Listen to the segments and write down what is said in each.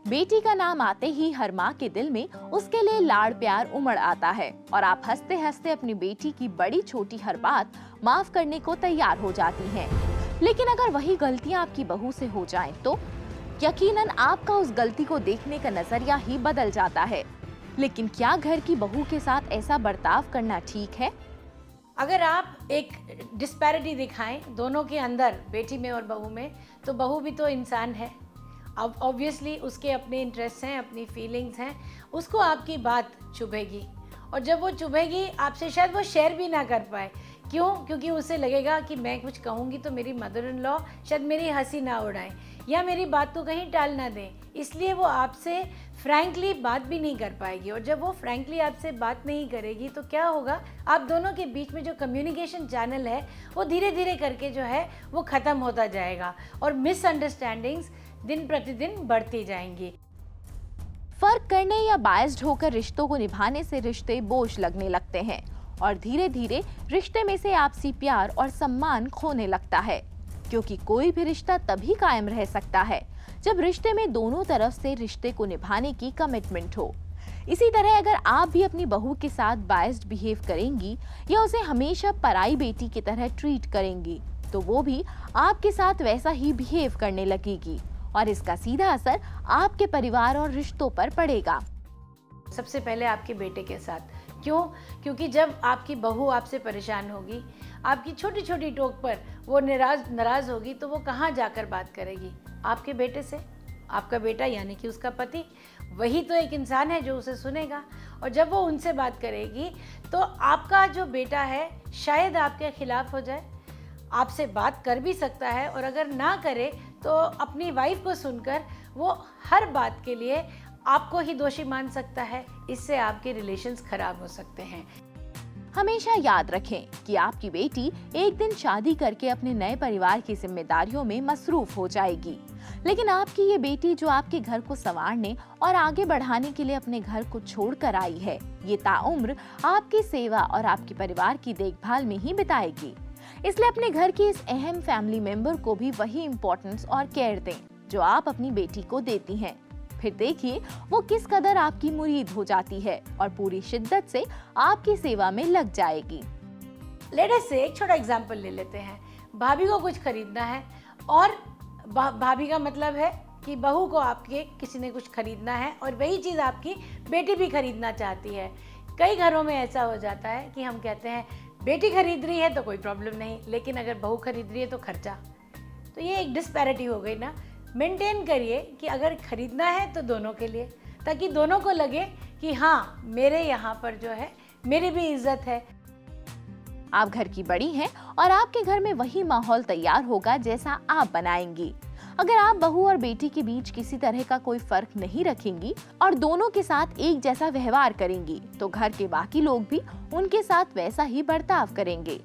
बेटी का नाम आते ही हर माँ के दिल में उसके लिए लाड़ प्यार उमड़ आता है और आप हंसते हंसते अपनी बेटी की बड़ी छोटी हर बात माफ करने को तैयार हो जाती हैं। लेकिन अगर वही गलतियाँ आपकी बहू से हो जाएं तो यकीनन आपका उस गलती को देखने का नजरिया ही बदल जाता है। लेकिन क्या घर की बहू के साथ ऐसा बर्ताव करना ठीक है? अगर आप एक डिस्पैरिटी दिखाएं दोनों के अंदर, बेटी में और बहू में, तो बहू भी तो इंसान है। अब ऑब्वियसली उसके अपने इंटरेस्ट हैं, अपनी फीलिंग्स हैं, उसको आपकी बात चुभेगी और जब वो चुभेगी आपसे शायद वो शेयर भी ना कर पाए। क्यों? क्योंकि उसे लगेगा कि मैं कुछ कहूँगी तो मेरी मदर इन लॉ शायद मेरी हंसी ना उड़ाएं या मेरी बात को कहीं टाल ना दें, इसलिए वो आपसे फ्रैंकली बात भी नहीं कर पाएगी। और जब वो फ्रैंकली आपसे बात नहीं करेगी तो क्या होगा, आप दोनों के बीच में जो कम्युनिकेशन चैनल है वो धीरे धीरे करके जो है वो ख़त्म होता जाएगा और मिसअंडरस्टैंडिंग्स दिन प्रतिदिन बढ़ती जाएंगी। फर्क करने या बायस्ड होकर रिश्तों को निभाने से रिश्ते बोझ लगने लगते हैं और धीरे धीरे रिश्ते में से आपसी प्यार और सम्मान खोने लगता है, क्योंकि कोई भी रिश्ता तभी कायम रह सकता है जब रिश्ते में दोनों तरफ से रिश्ते को निभाने की कमिटमेंट हो। इसी तरह अगर आप भी अपनी बहू के साथ बायस्ड बिहेव करेंगी या उसे हमेशा पराई बेटी की तरह ट्रीट करेंगी तो वो भी आपके साथ वैसा ही बिहेव करने लगेगी और इसका सीधा असर आपके परिवार और रिश्तों पर पड़ेगा। सबसे पहले आपके बेटे के साथ। क्यों? क्योंकि जब आपकी बहू आपसे परेशान होगी, आपकी छोटी छोटी टोक पर वो नाराज होगी तो वो कहाँ जाकर बात करेगी? आपके बेटे से। आपका बेटा यानी कि उसका पति, वही तो एक इंसान है जो उसे सुनेगा और जब वो उनसे बात करेगी तो आपका जो बेटा है शायद आपके खिलाफ हो जाए, आपसे बात कर भी सकता है और अगर ना करे तो अपनी वाइफ को सुनकर वो हर बात के लिए आपको ही दोषी मान सकता है। इससे आपके रिलेशंस खराब हो सकते हैं। हमेशा याद रखें कि आपकी बेटी एक दिन शादी करके अपने नए परिवार की जिम्मेदारियों में मसरूफ हो जाएगी, लेकिन आपकी ये बेटी जो आपके घर को संवारने और आगे बढ़ाने के लिए अपने घर को छोड़कर आई है, ये ताउम्र आपकी सेवा और आपके परिवार की देखभाल में ही बिताएगी। इसलिए अपने घर की इस अहम फैमिली मेंबर को भी वही इम्पोर्टेंस और केयर दें जो आप अपनी बेटी को देती हैं। फिर देखिए वो किस कदर आपकी मुरीद हो जाती है और पूरी शिद्दत से आपकी सेवा में लग जाएगी। लेट अस से एक छोटा एग्जांपल ले लेते हैं। भाभी को कुछ खरीदना है और भाभी का मतलब है कि बहू को आपके किसी ने कुछ खरीदना है और वही चीज़ आपकी बेटी भी खरीदना चाहती है। कई घरों में ऐसा हो जाता है कि हम कहते हैं बेटी खरीद रही है तो कोई प्रॉब्लम नहीं, लेकिन अगर बहू खरीद रही है तो खर्चा। तो ये एक डिस्पैरिटी हो गई ना। मेंटेन करिए कि अगर खरीदना है तो दोनों के लिए, ताकि दोनों को लगे कि हाँ मेरे यहाँ पर जो है मेरी भी इज्जत है। आप घर की बड़ी हैं और आपके घर में वही माहौल तैयार होगा जैसा आप बनाएंगी। अगर आप बहू और बेटी के बीच किसी तरह का कोई फर्क नहीं रखेंगी और दोनों के साथ एक जैसा व्यवहार करेंगी तो घर के बाकी लोग भी उनके साथ वैसा ही बर्ताव करेंगे।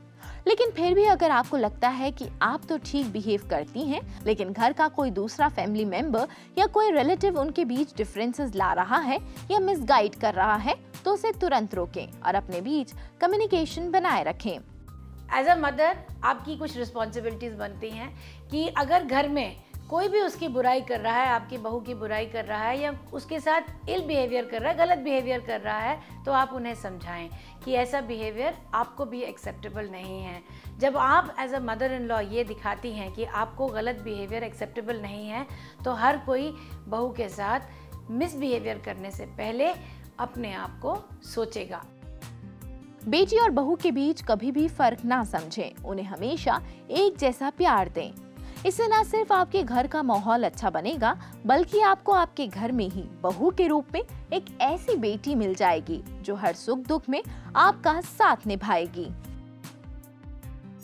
लेकिन फिर भी अगर आपको लगता है कि आप तो ठीक बिहेव करती हैं, लेकिन घर का कोई दूसरा फैमिली मेंबर या कोई रिलेटिव उनके बीच डिफरेंसेस ला रहा है या मिसगाइड कर रहा है तो उसे तुरंत रोकें और अपने बीच कम्युनिकेशन बनाए रखें। एज अ मदर आपकी कुछ रिस्पॉन्सिबिलिटीज बनती हैं कि अगर घर में कोई भी उसकी बुराई कर रहा है, आपकी बहू की बुराई कर रहा है या उसके साथ इल बिहेवियर कर रहा है, गलत बिहेवियर कर रहा है, तो आप उन्हें समझाएं कि ऐसा बिहेवियर आपको भी एक्सेप्टेबल नहीं है। जब आप as a mother in law ये दिखाती हैं कि आपको गलत बिहेवियर एक्सेप्टेबल नहीं है तो हर कोई बहू के साथ मिसबिहेवियर करने से पहले अपने आप को सोचेगा। बेटी और बहू के बीच कभी भी फर्क ना समझें, उन्हें हमेशा एक जैसा प्यार दें। इससे न सिर्फ आपके घर का माहौल अच्छा बनेगा बल्कि आपको आपके घर में ही बहू के रूप में एक ऐसी बेटी मिल जाएगी जो हर सुख दुख में आपका साथ निभाएगी।